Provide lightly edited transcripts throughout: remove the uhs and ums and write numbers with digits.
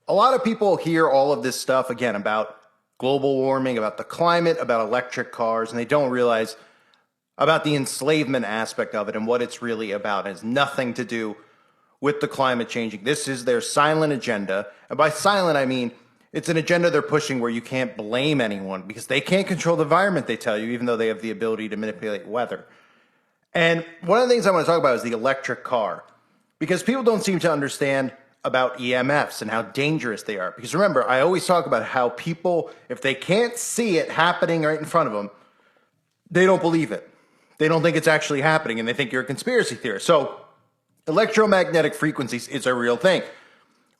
A lot of people hear all of this stuff, again, about global warming, about the climate, about electric cars, and they don't realize about the enslavement aspect of it and what it's really about. It has nothing to do with the climate changing. This is their silent agenda. And by silent, I mean it's an agenda they're pushing where you can't blame anyone because they can't control the environment, they tell you, even though they have the ability to manipulate weather. And one of the things I want to talk about is the electric car, because people don't seem to understand about EMFs and how dangerous they are. Because remember, I always talk about how people, if they can't see it happening right in front of them, they don't believe it. They don't think it's actually happening, and they think you're a conspiracy theorist. So electromagnetic frequencies is a real thing.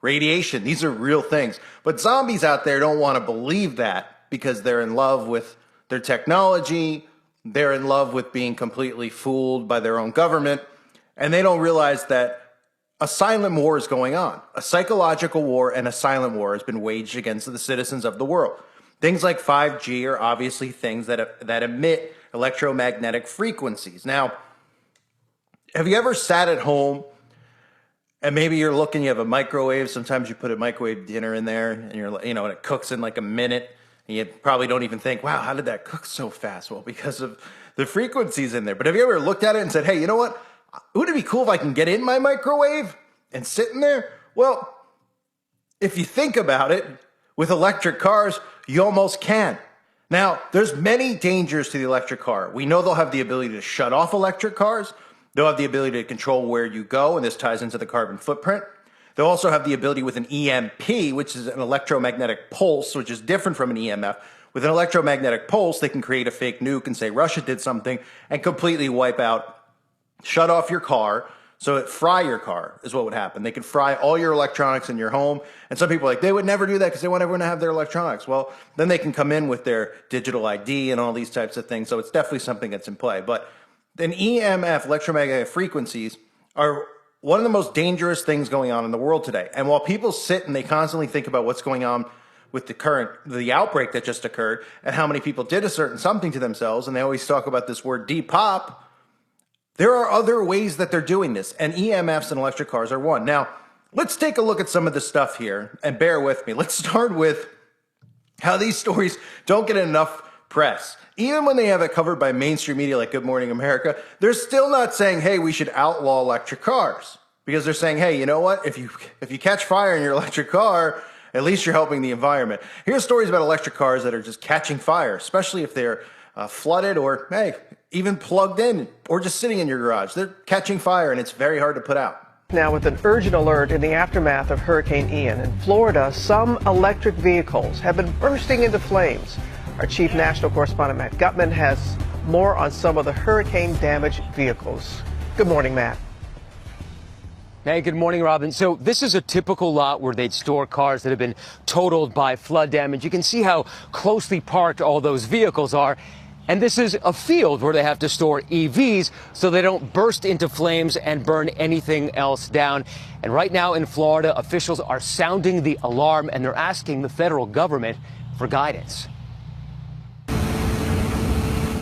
Radiation, these are real things. But zombies out there don't want to believe that because they're in love with their technology, they're in love with being completely fooled by their own government, and they don't realize that a silent war is going on. A psychological war and a silent war has been waged against the citizens of the world. Things like 5G are obviously things that emit electromagnetic frequencies. Now, have you ever sat at home and maybe you're looking, you have a microwave, sometimes you put a microwave dinner in there and and it cooks in like a minute and you probably don't even think, wow, how did that cook so fast? Well, because of the frequencies in there. But have you ever looked at it and said, hey, you know what? Wouldn't it be cool if I can get in my microwave and sit in there? Well, if you think about it, with electric cars, you almost can. Now, there's many dangers to the electric car. We know they'll have the ability to shut off electric cars. They'll have the ability to control where you go, and this ties into the carbon footprint. They'll also have the ability with an EMP, which is an electromagnetic pulse, which is different from an EMF. With an electromagnetic pulse, they can create a fake nuke and say Russia did something and completely wipe out, shut off your car, so it fry your car is what would happen. They could fry all your electronics in your home. And some people are like, they would never do that because they want everyone to have their electronics. Well, then they can come in with their digital ID and all these types of things. So it's definitely something that's in play. But an EMF, electromagnetic frequencies, are one of the most dangerous things going on in the world today. And while people sit and they constantly think about what's going on with the outbreak that just occurred and how many people did a certain something to themselves, and they always talk about this word Depop, there are other ways that they're doing this, and EMFs and electric cars are one. Now, let's take a look at some of the stuff here, and bear with me. Let's start with how these stories don't get enough press. Even when they have it covered by mainstream media like Good Morning America, they're still not saying, hey, we should outlaw electric cars. Because they're saying, hey, you know what? If you catch fire in your electric car, at least you're helping the environment. Here's stories about electric cars that are just catching fire, especially if they're flooded or, hey, even plugged in or just sitting in your garage. They're catching fire and it's very hard to put out. Now, with an urgent alert in the aftermath of Hurricane Ian in Florida, some electric vehicles have been bursting into flames. Our chief national correspondent, Matt Gutman, has more on some of the hurricane-damaged vehicles. Good morning, Matt. Hey, good morning, Robin. So this is a typical lot where they'd store cars that have been totaled by flood damage. You can see how closely parked all those vehicles are. And this is a field where they have to store EVs so they don't burst into flames and burn anything else down. And right now in Florida, officials are sounding the alarm and they're asking the federal government for guidance.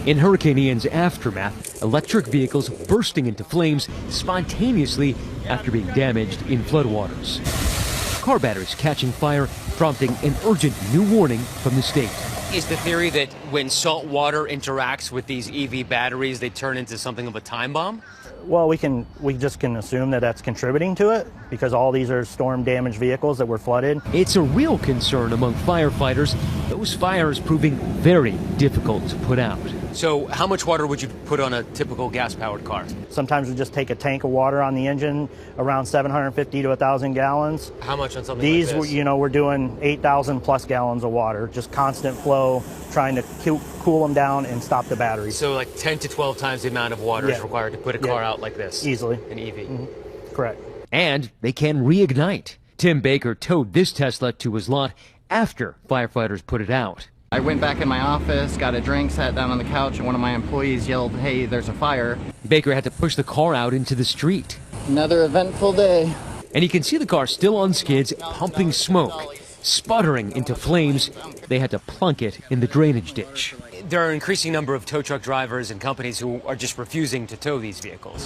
In Hurricane Ian's aftermath, electric vehicles bursting into flames spontaneously after being damaged in floodwaters. Car batteries catching fire, prompting an urgent new warning from the state. Is the theory that when salt water interacts with these EV batteries, they turn into something of a time bomb? Well, we just can assume that that's contributing to it because all these are storm damaged vehicles that were flooded. It's a real concern among firefighters, those fires proving very difficult to put out. So how much water would you put on a typical gas-powered car? Sometimes we just take a tank of water on the engine, around 750 to 1,000 gallons. How much on something These, like this? we're doing 8,000 plus gallons of water, just constant flow, trying to cool them down and stop the batteries. So like 10 to 12 times the amount of water is required to put a car out like this? Easily. An EV? Mm-hmm. Correct. And they can reignite. Tim Baker towed this Tesla to his lot after firefighters put it out. I went back in my office, got a drink, sat down on the couch, and one of my employees yelled, hey, there's a fire. Baker had to push the car out into the street. Another eventful day. And you can see the car still on skids, pumping smoke. sputtering into flames. They had to plunk it in the drainage ditch. There are an increasing number of tow truck drivers and companies who are just refusing to tow these vehicles.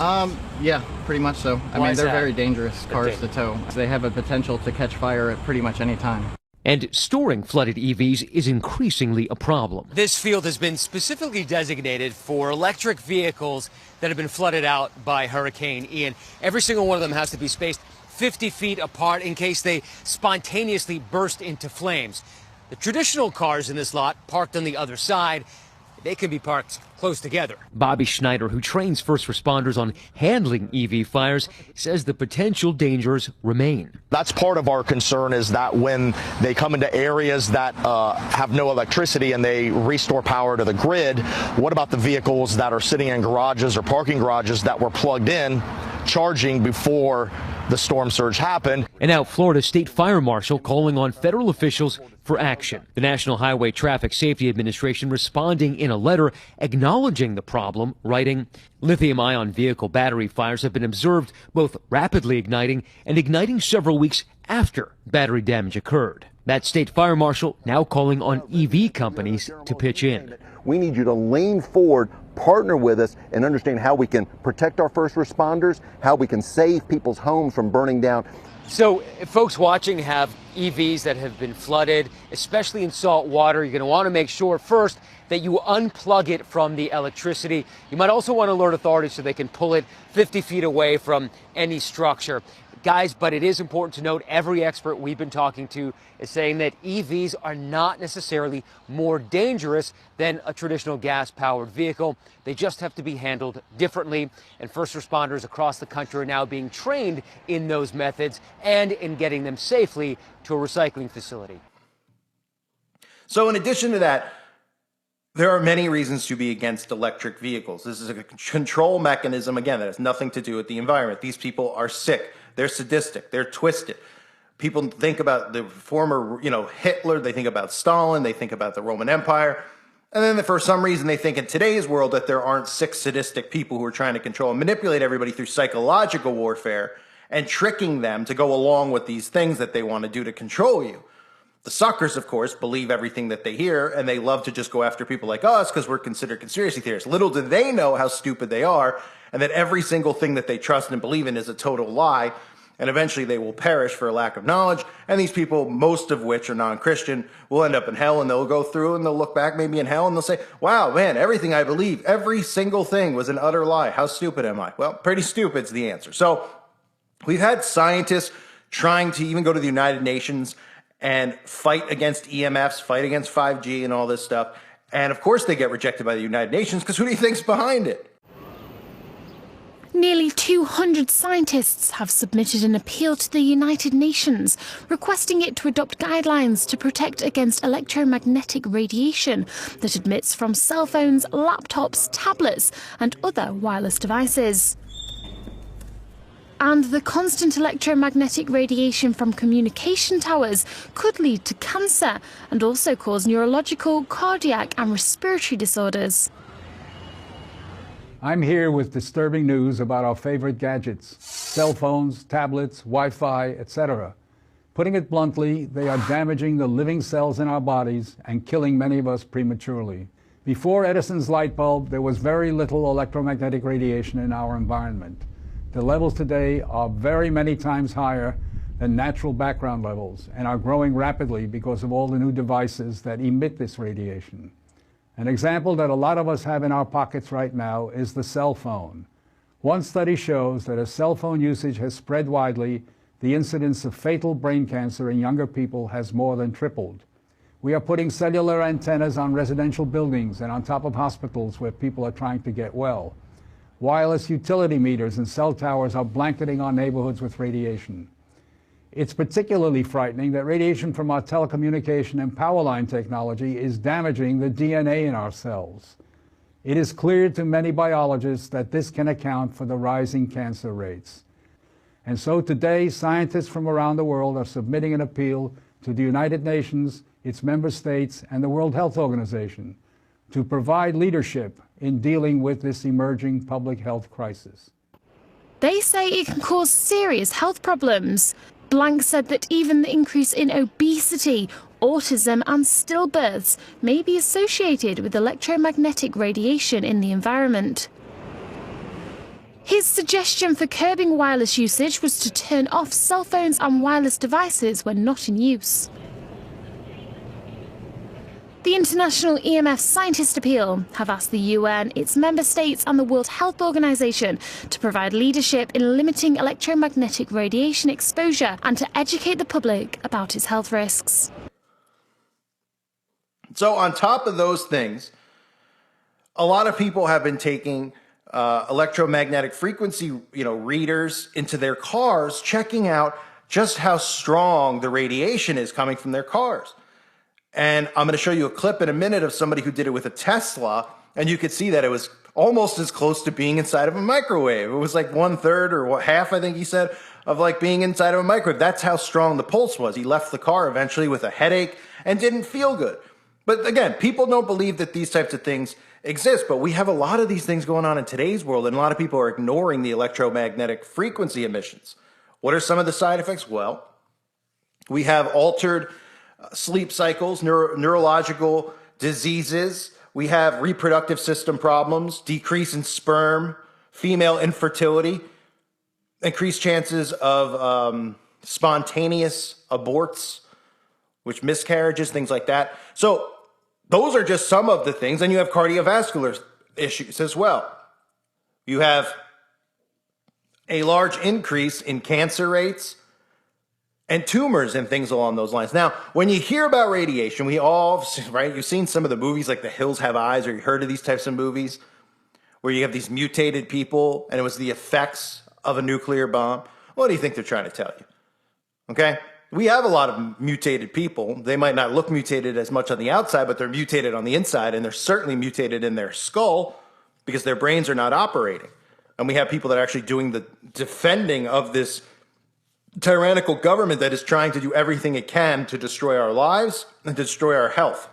Yeah, pretty much so. I Why mean, is they're that? very dangerous cars to tow. They have a potential to catch fire at pretty much any time. And storing flooded EVs is increasingly a problem. This field has been specifically designated for electric vehicles that have been flooded out by Hurricane Ian. Every single one of them has to be spaced 50 feet apart in case they spontaneously burst into flames. The traditional cars in this lot, parked on the other side, they can be parked close together. Bobby Schneider, who trains first responders on handling EV fires, says the potential dangers remain. That's part of our concern, is that when they come into areas that have no electricity and they restore power to the grid, what about the vehicles that are sitting in garages or parking garages that were plugged in, charging before the storm surge happened? And now Florida State Fire Marshal calling on federal officials for action. The National Highway Traffic Safety Administration responding in a letter acknowledging the problem, writing, lithium-ion vehicle battery fires have been observed both rapidly igniting and igniting several weeks after battery damage occurred. That state fire marshal now calling on EV companies to pitch in. We need you to lean forward, partner with us, and understand how we can protect our first responders, how we can save people's homes from burning down. So if folks watching have EVs that have been flooded, especially in salt water, you're going to want to make sure first that you unplug it from the electricity. You might also want to alert authorities so they can pull it 50 feet away from any structure. Guys, but it is important to note every expert we've been talking to is saying that EVs are not necessarily more dangerous than a traditional gas-powered vehicle. They just have to be handled differently. And first responders across the country are now being trained in those methods and in getting them safely to a recycling facility. So in addition to that, there are many reasons to be against electric vehicles. This is a control mechanism, again, that has nothing to do with the environment. These people are sick. They're sadistic. They're twisted. People think about the former, Hitler. They think about Stalin. They think about the Roman Empire. And then for some reason, they think in today's world that there aren't sick, sadistic people who are trying to control and manipulate everybody through psychological warfare and tricking them to go along with these things that they want to do to control you. The suckers, of course, believe everything that they hear, and they love to just go after people like us because we're considered conspiracy theorists. Little do they know how stupid they are, and that every single thing that they trust and believe in is a total lie, and eventually they will perish for a lack of knowledge. And these people, most of which are non-Christian, will end up in hell, and they'll go through and they'll look back maybe in hell and they'll say, wow, man, everything I believe, every single thing was an utter lie. How stupid am I? Well, pretty stupid's the answer. So we've had scientists trying to even go to the United Nations and fight against EMFs, fight against 5G and all this stuff. And of course they get rejected by the United Nations because who do you think's behind it? Nearly 200 scientists have submitted an appeal to the United Nations, requesting it to adopt guidelines to protect against electromagnetic radiation that emits from cell phones, laptops, tablets, and other wireless devices. And the constant electromagnetic radiation from communication towers could lead to cancer and also cause neurological, cardiac and respiratory disorders. I'm here with disturbing news about our favorite gadgets, cell phones, tablets, Wi-Fi, etc. Putting it bluntly, they are damaging the living cells in our bodies and killing many of us prematurely. Before Edison's light bulb, there was very little electromagnetic radiation in our environment. The levels today are very many times higher than natural background levels and are growing rapidly because of all the new devices that emit this radiation. An example that a lot of us have in our pockets right now is the cell phone. One study shows that as cell phone usage has spread widely, the incidence of fatal brain cancer in younger people has more than tripled. We are putting cellular antennas on residential buildings and on top of hospitals where people are trying to get well. Wireless utility meters and cell towers are blanketing our neighborhoods with radiation. It's particularly frightening that radiation from our telecommunication and power line technology is damaging the DNA in our cells. It is clear to many biologists that this can account for the rising cancer rates. And so today, scientists from around the world are submitting an appeal to the United Nations, its member states, and the World Health Organization to provide leadership in dealing with this emerging public health crisis. They say it can cause serious health problems. Blank said that even the increase in obesity, autism and stillbirths may be associated with electromagnetic radiation in the environment. His suggestion for curbing wireless usage was to turn off cell phones and wireless devices when not in use. The International EMF Scientist Appeal have asked the UN, its member states and the World Health Organization to provide leadership in limiting electromagnetic radiation exposure and to educate the public about its health risks. So on top of those things, a lot of people have been taking electromagnetic frequency, readers into their cars, checking out just how strong the radiation is coming from their cars. And I'm going to show you a clip in a minute of somebody who did it with a Tesla, and you could see that it was almost as close to being inside of a microwave. It was like 1/3 or half, I think he said, of like being inside of a microwave. That's how strong the pulse was. He left the car eventually with a headache and didn't feel good. But again, people don't believe that these types of things exist, but we have a lot of these things going on in today's world, and a lot of people are ignoring the electromagnetic frequency emissions. What are some of the side effects? Well, we have altered sleep cycles, neurological diseases. We have reproductive system problems, decrease in sperm, female infertility, increased chances of spontaneous aborts, which miscarriages, things like that. So those are just some of the things. And you have cardiovascular issues as well. You have a large increase in cancer rates and tumors and things along those lines. Now, when you hear about radiation, we all, right, you've seen some of the movies like The Hills Have Eyes, or you heard of these types of movies where you have these mutated people and it was the effects of a nuclear bomb. What do you think they're trying to tell you? Okay? We have a lot of mutated people. They might not look mutated as much on the outside, but they're mutated on the inside, and they're certainly mutated in their skull because their brains are not operating. And we have people that are actually doing the defending of this tyrannical government that is trying to do everything it can to destroy our lives and to destroy our health.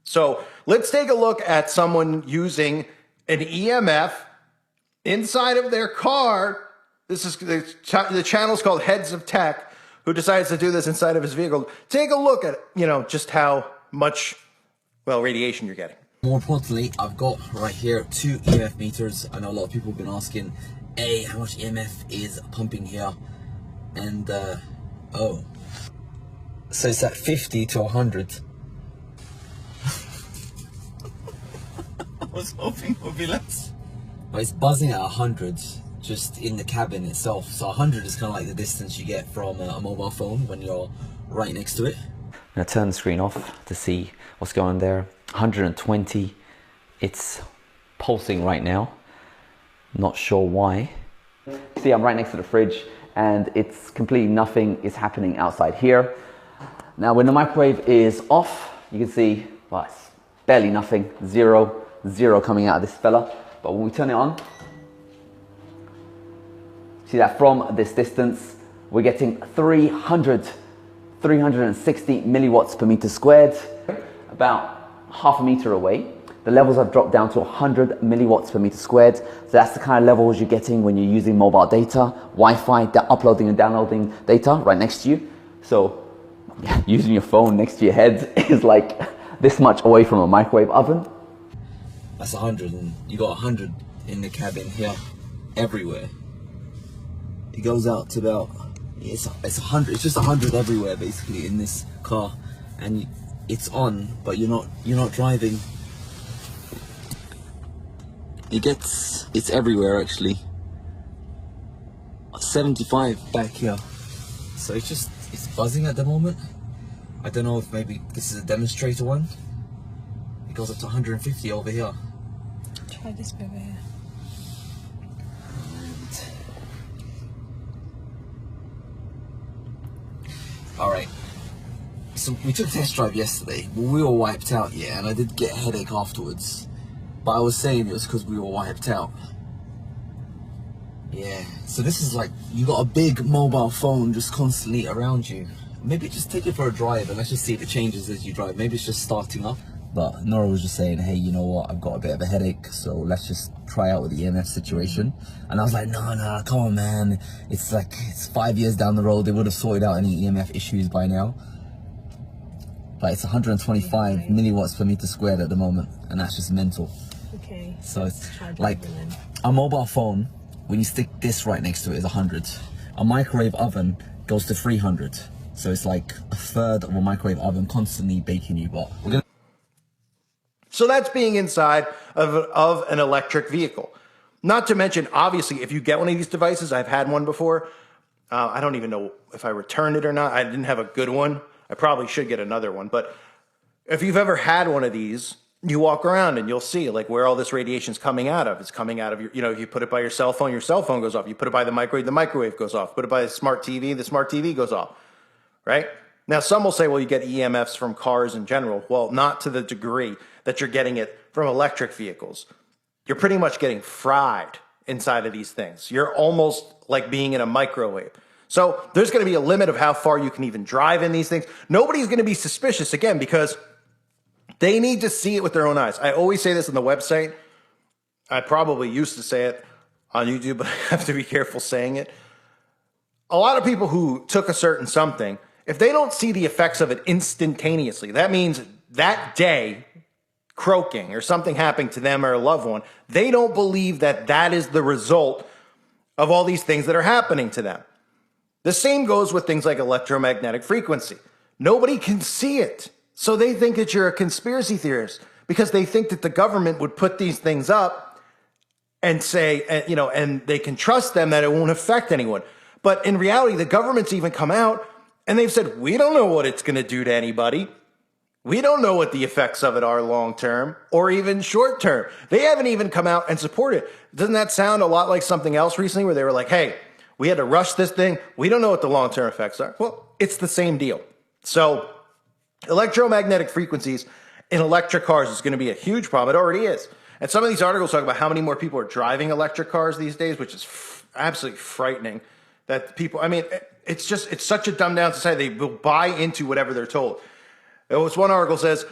So let's take a look at someone using an EMF inside of their car. This is the channel's called Heads of Tech, who decides to do this inside of his vehicle. Take a look at, just how much, radiation you're getting. More importantly, I've got right here 2 EMF meters. I know a lot of people have been asking, A, how much EMF is pumping here? And, oh. So it's at 50 to 100. I was hoping it would be less. But it's buzzing at 100. Just in the cabin itself. So 100 is kind of like the distance you get from a mobile phone when you're right next to it. I'm going to turn the screen off to see what's going on there. 120, it's pulsing right now. Not sure why. See, I'm right next to the fridge and it's completely nothing is happening outside here. Now when the microwave is off, you can see, it's barely nothing, zero coming out of this fella. But when we turn it on, see that from this distance, we're getting 360 milliwatts per meter squared, about half a meter away. The levels have dropped down to 100 milliwatts per meter squared. So that's the kind of levels you're getting when you're using mobile data, Wi-Fi, uploading and downloading data right next to you. So using your phone next to your head is like this much away from a microwave oven. That's 100, and you got 100 in the cabin here, everywhere. It goes out to about, it's 100, it's just 100 everywhere basically in this car, and it's on, but you're not driving. It's everywhere actually. 75 back here. So it's buzzing at the moment. I don't know if maybe this is a demonstrator one. It goes up to 150 over here. Try this over here. Alright, so we took a test drive yesterday. We were wiped out, yeah, and I did get a headache afterwards. But I was saying it was because we were wiped out. Yeah, so this is like, you got a big mobile phone just constantly around you. Maybe just take it for a drive and let's just see if it changes as you drive. Maybe it's just starting up. But Nora was just saying, hey, you know what, I've got a bit of a headache, so let's just try out with the EMF situation. And I was like, no, come on, man. It's 5 years down the road. They would have sorted out any EMF issues by now. But it's 125 milliwatts per meter squared at the moment, and that's just mental. Okay. So it's like a mobile phone, when you stick this right next to it, is 100. A microwave oven goes to 300. So it's like a third of a microwave oven constantly baking you. But we're gonna. So that's being inside of an electric vehicle. Not to mention, obviously, if you get one of these devices, I've had one before. I don't even know if I returned it or not. I didn't have a good one. I probably should get another one. But if you've ever had one of these, you walk around and you'll see like where all this radiation is coming out of. It's coming out of your, if you put it by your cell phone goes off. You put it by the microwave goes off. Put it by the smart TV goes off, right? Now, some will say, well, you get EMFs from cars in general. Well, not to the degree that you're getting it from electric vehicles. You're pretty much getting fried inside of these things. You're almost like being in a microwave. So there's going to be a limit of how far you can even drive in these things. Nobody's going to be suspicious, again, because they need to see it with their own eyes. I always say this on the website. I probably used to say it on YouTube, but I have to be careful saying it. A lot of people who took a certain something, if they don't see the effects of it instantaneously, that means that day croaking or something happening to them or a loved one, they don't believe that that is the result of all these things that are happening to them. The same goes with things like electromagnetic frequency. Nobody can see it. So they think that you're a conspiracy theorist because they think that the government would put these things up and say, and they can trust them that it won't affect anyone. But in reality, the government's even come out and they've said, we don't know what it's going to do to anybody. We don't know what the effects of it are long term or even short term. They haven't even come out and supported it. Doesn't that sound a lot like something else recently where they were like, hey, we had to rush this thing. We don't know what the long term effects are. Well, it's the same deal. So electromagnetic frequencies in electric cars is going to be a huge problem. It already is. And some of these articles talk about how many more people are driving electric cars these days, which is absolutely frightening. That people, it's such a dumbed down society. They will buy into whatever they're told. There was one article says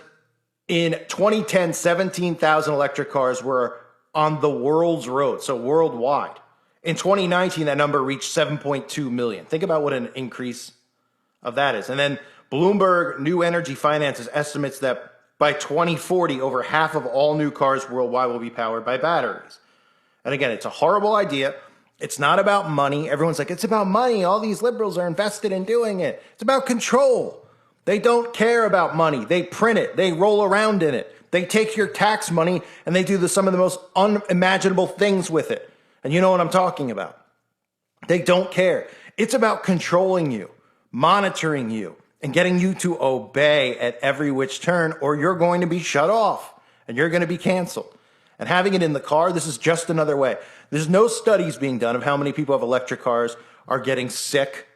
in 2010, 17,000 electric cars were on the world's roads, so worldwide. In 2019, that number reached 7.2 million. Think about what an increase of that is. And then Bloomberg New Energy Finances estimates that by 2040, over half of all new cars worldwide will be powered by batteries. And again, it's a horrible idea. It's not about money. Everyone's like, it's about money. All these liberals are invested in doing it. It's about control. They don't care about money. They print it. They roll around in it. They take your tax money and they do some of the most unimaginable things with it. And you know what I'm talking about. They don't care. It's about controlling you, monitoring you, and getting you to obey at every which turn, or you're going to be shut off and you're going to be canceled. And having it in the car, this is just another way. There's no studies being done of how many people have electric cars are getting sick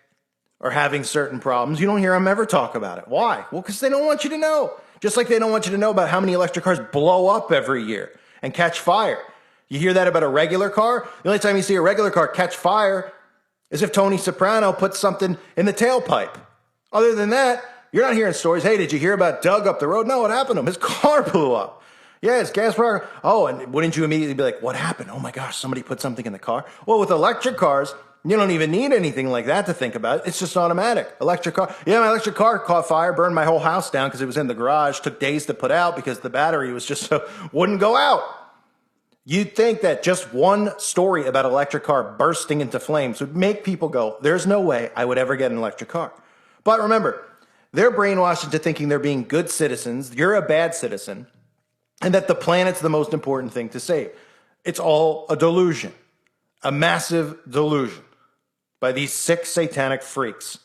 or having certain problems. You don't hear them ever talk about it. Why? Well, because they don't want you to know. Just like they don't want you to know about how many electric cars blow up every year and catch fire. You hear that about a regular car? The only time you see a regular car catch fire is if Tony Soprano puts something in the tailpipe. Other than that, you're not hearing stories. Hey, did you hear about Doug up the road? No, what happened to him? His car blew up. Yeah, his gas fire. Oh, and wouldn't you immediately be like, what happened? Oh my gosh, somebody put something in the car. Well, with electric cars, you don't even need anything like that to think about. It's just automatic. Electric car. Yeah, my electric car caught fire, burned my whole house down because it was in the garage. Took days to put out because the battery was just wouldn't go out. You'd think that just one story about an electric car bursting into flames would make people go, there's no way I would ever get an electric car. But remember, they're brainwashed into thinking they're being good citizens. You're a bad citizen. And that the planet's the most important thing to save. It's all a delusion. A massive delusion by these sick satanic freaks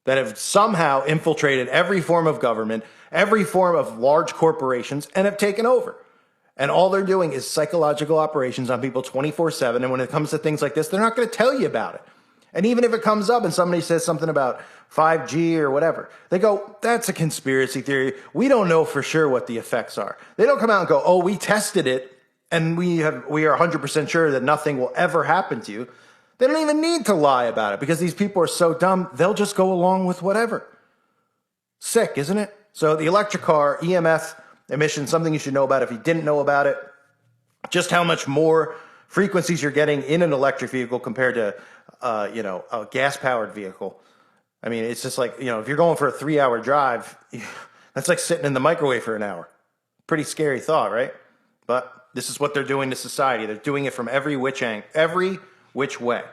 that have somehow infiltrated every form of government, every form of large corporations, and have taken over. And all they're doing is psychological operations on people 24/7. And when it comes to things like this, they're not going to tell you about it. And even if it comes up and somebody says something about 5G or whatever, they go, that's a conspiracy theory. We don't know for sure what the effects are. They don't come out and go, oh, we tested it and we are 100% sure that nothing will ever happen to you. They don't even need to lie about it because these people are so dumb, they'll just go along with whatever. Sick, isn't it? So the electric car, EMF emissions, something you should know about if you didn't know about it. Just how much more frequencies you're getting in an electric vehicle compared to, a gas-powered vehicle. I mean, it's just like, if you're going for a 3-hour drive, that's like sitting in the microwave for an hour. Pretty scary thought, right? But this is what they're doing to society. They're doing it from every which way.